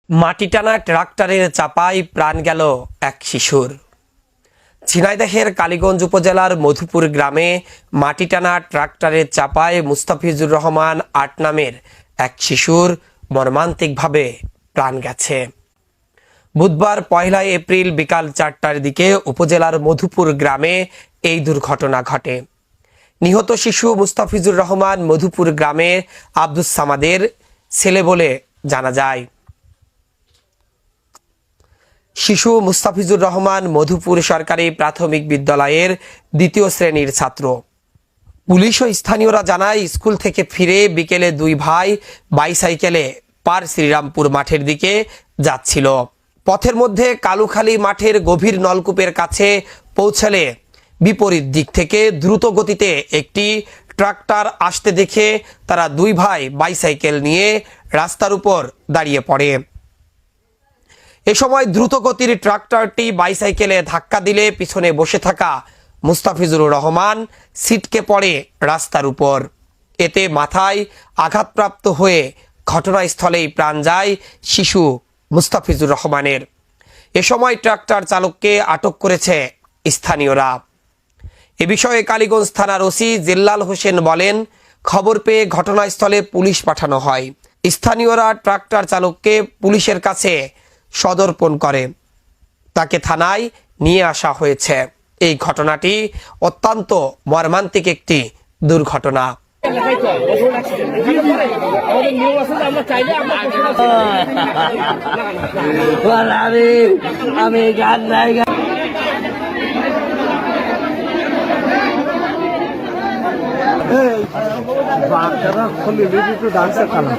মাটি টানা ট্রাক্টরের চাপায় প্রাণ গেল এক শিশুর। ঝিনাইদহের কালীগঞ্জ উপজেলার মধুপুর গ্রামে মাটি টানা ট্রাক্টরের চাপায় মুস্তাফিজুর রহমান ৮ নামের এক শিশুর মর্মান্তিকভাবে প্রাণ গেছে। বুধবার ১ এপ্রিল বিকাল ৪টার দিকে উপজেলার মধুপুর গ্রামে এই দুর্ঘটনা ঘটে। নিহত শিশু মুস্তাফিজুর রহমান মধুপুর গ্রামের আব্দুস সামাদের ছেলে বলে জানা যায়। শিশু মুস্তাফিজুর রহমান মধুপুর সরকারি প্রাথমিক বিদ্যালয়ের ২য় শ্রেণীর ছাত্র। পুলিশ ও স্থানীয়রা জানায়, স্কুল থেকে ফিরে বিকেলে দুই ভাই বাইসাইকেলে পার শ্রীরামপুর মাঠের দিকে যাচ্ছিল। পথের মধ্যে কালুখালী মাঠের গভীর নলকূপের কাছে পৌঁছালে বিপরীত দিক থেকে দ্রুত গতিতে একটি ট্রাক্টর আসতে দেখে তারা দুই ভাই বাইসাইকেল নিয়ে রাস্তার উপর দাঁড়িয়ে পড়ে। এ সময় দ্রুত গতির ট্রাক্টরটি বাইসাইকেলে ধাক্কা দিলে পিছনে বসে থাকা মুস্তাফিজুর রহমান ছিটকে পড়ে রাস্তার উপর। এতে মাথায় আঘাতপ্রাপ্ত হয়ে ঘটনাস্থলেই প্রাণ যায় শিশু মুস্তাফিজুর রহমানের। এ সময় ট্রাক্টর চালককে আটক করেছে স্থানীয়রা। এ বিষয়ে কালীগঞ্জ থানার ওসি জিল্লাল হোসেন বলেন, খবর পেয়ে ঘটনাস্থলে পুলিশ পাঠানো হয়। স্থানীয়রা ট্রাক্টর চালককে পুলিশের কাছে সদর্পণ করে তাকে থানায় নিয়ে আসা হয়েছে। এই ঘটনাটি অত্যন্ত মর্মান্তিক একটি দুর্ঘটনা। আমি গান নাই বাচ্চারা খুলে একটু ডান্সের খেলা